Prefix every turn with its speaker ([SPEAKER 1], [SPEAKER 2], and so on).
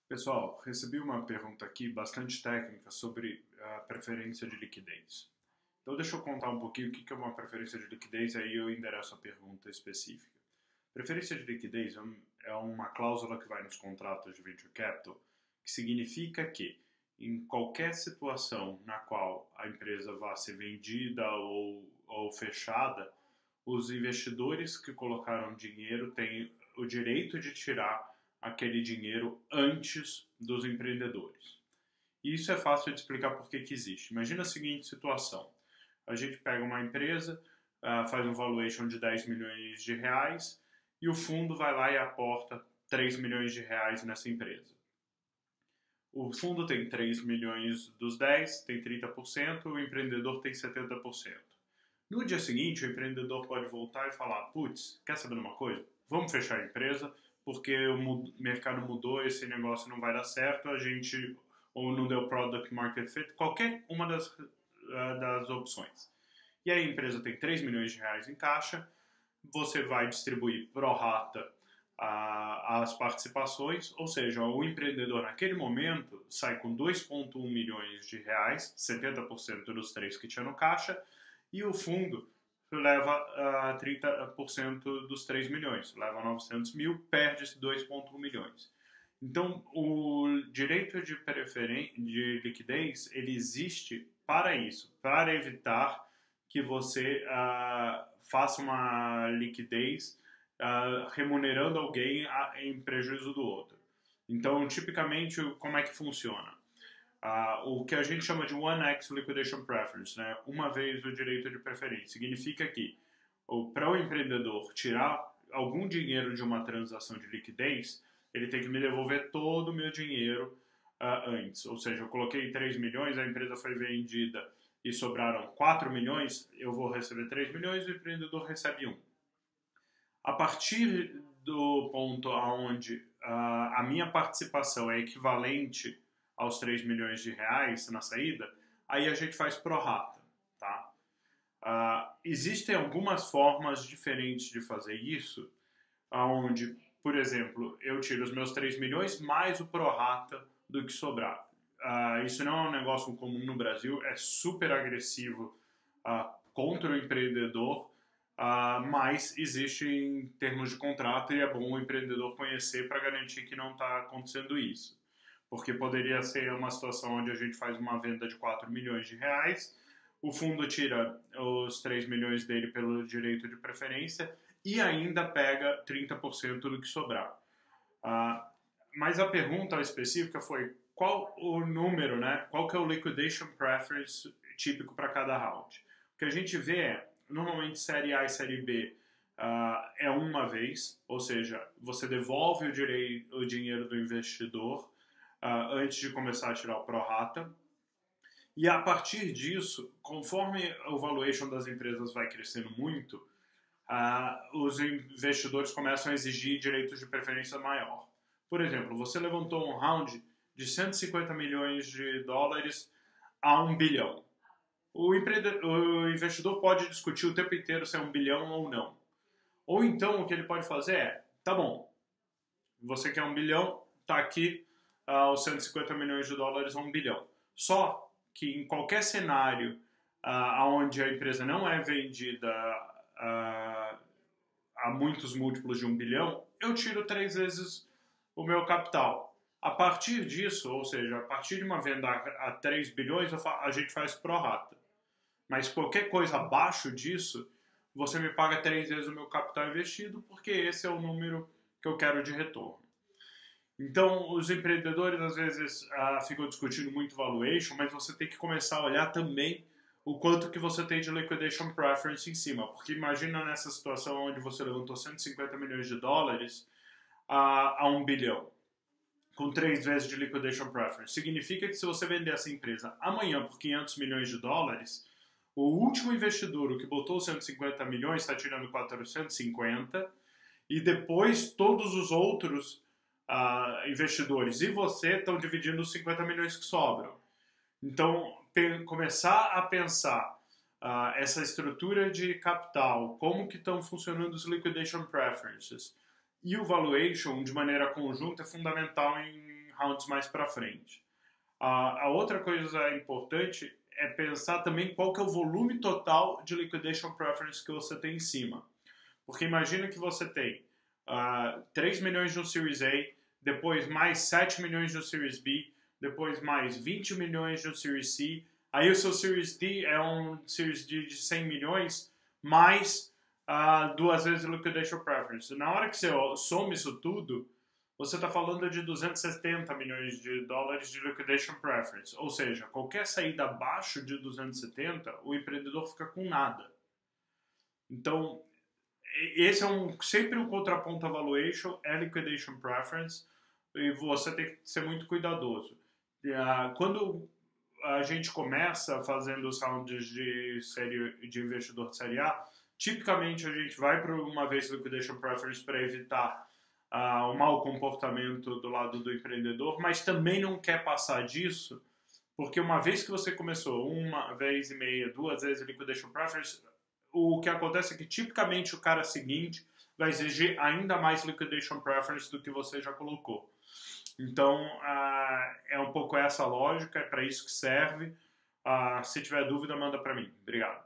[SPEAKER 1] Pessoal, recebi uma pergunta aqui bastante técnica sobre a preferência de liquidez. Então, deixa eu contar um pouquinho o que é uma preferência de liquidez, aí eu endereço a pergunta específica. Preferência de liquidez é uma cláusula que vai nos contratos de venture capital, que significa que, em qualquer situação na qual a empresa vá ser vendida ou fechada, os investidores que colocaram dinheiro têm o direito de tirar aquele dinheiro antes dos empreendedores. E isso é fácil de explicar por que existe. Imagina a seguinte situação: a gente pega uma empresa, faz um valuation de 10 milhões de reais e o fundo vai lá e aporta 3 milhões de reais nessa empresa. O fundo tem 3 milhões dos 10, tem 30%, o empreendedor tem 70%. No dia seguinte, o empreendedor pode voltar e falar: putz, quer saber de uma coisa? Vamos fechar a empresa, porque o mercado mudou, esse negócio não vai dar certo, a gente ou não deu product market fit, qualquer uma das opções. E aí a empresa tem 3 milhões de reais em caixa, você vai distribuir pro rata as participações, ou seja, o empreendedor naquele momento sai com 2,1 milhões de reais, 70% dos 3 que tinha no caixa, e o fundo leva 30% dos 3 milhões, leva 900 mil, perde 2,1 milhões. Então, o direito de liquidez, ele existe para isso, para evitar que você faça uma liquidez remunerando alguém em prejuízo do outro. Então, tipicamente, como é que funciona? O que a gente chama de One-X Liquidation Preference, né? Uma vez o direito de preferência, significa que para o empreendedor tirar algum dinheiro de uma transação de liquidez, ele tem que me devolver todo o meu dinheiro antes. Ou seja, eu coloquei 3 milhões, a empresa foi vendida e sobraram 4 milhões, eu vou receber 3 milhões e o empreendedor recebe 1. A partir do ponto onde a minha participação é equivalente aos 3 milhões de reais na saída, aí a gente faz pro rata, tá? Existem algumas formas diferentes de fazer isso, onde, por exemplo, eu tiro os meus 3 milhões mais o pro rata do que sobrar. Isso não é um negócio comum no Brasil, é super agressivo contra o empreendedor, mas existe em termos de contrato e é bom o empreendedor conhecer para garantir que não está acontecendo isso. Porque poderia ser uma situação onde a gente faz uma venda de 4 milhões de reais, o fundo tira os 3 milhões dele pelo direito de preferência e ainda pega 30% do que sobrar. Mas a pergunta específica foi qual o número, né? Qual que é o liquidation preference típico para cada round? O que a gente vê é, normalmente série A e série B é uma vez, ou seja, você devolve o dinheiro do investidor antes de começar a tirar o prorata. E a partir disso, conforme o valuation das empresas vai crescendo muito, os investidores começam a exigir direitos de preferência maior. Por exemplo, você levantou um round de 150 milhões de dólares a 1 bilhão. O investidor pode discutir o tempo inteiro se é 1 bilhão ou não. Ou então o que ele pode fazer é, tá bom, você quer 1 bilhão, tá aqui os 150 milhões de dólares a 1 bilhão. Só que em qualquer cenário onde a empresa não é vendida a muitos múltiplos de 1 bilhão, eu tiro 3 vezes o meu capital. A partir disso, ou seja, a partir de uma venda a 3 bilhões, a gente faz prorata. Mas qualquer coisa abaixo disso, você me paga 3 vezes o meu capital investido, porque esse é o número que eu quero de retorno. Então, os empreendedores às vezes ficam discutindo muito valuation, mas você tem que começar a olhar também o quanto que você tem de liquidation preference em cima. Porque imagina nessa situação onde você levantou 150 milhões de dólares a 1 bilhão, com 3 vezes de liquidation preference. Significa que se você vender essa empresa amanhã por 500 milhões de dólares, o último investidor, o que botou 150 milhões, está tirando 450, e depois todos os outros investidores e você estão dividindo os 50 milhões que sobram. Então, começar a pensar essa estrutura de capital, como que estão funcionando os liquidation preferences e o valuation de maneira conjunta é fundamental em rounds mais para frente. A outra coisa importante é pensar também qual que é o volume total de liquidation preference que você tem em cima. Porque imagina que você tem 3 milhões no Series A, depois mais 7 milhões no Series B, depois mais 20 milhões no Series C, aí o seu Series D é um Series D de 100 milhões, mais 2 vezes o liquidation preference. Na hora que você soma isso tudo, você está falando de 270 milhões de dólares de liquidation preference. Ou seja, qualquer saída abaixo de 270, o empreendedor fica com nada. Então, esse é sempre um contraponto à valuation, é liquidation preference, e você tem que ser muito cuidadoso. Quando a gente começa fazendo os rounds de investidor de série A, tipicamente a gente vai para uma vez liquidation preference para evitar o mau comportamento do lado do empreendedor, mas também não quer passar disso, porque uma vez que você começou 1,5 vezes, 2 vezes liquidation preference, o que acontece é que tipicamente o cara seguinte vai exigir ainda mais liquidation preference do que você já colocou. Então, é um pouco essa lógica, é para isso que serve. Se tiver dúvida, manda para mim. Obrigado.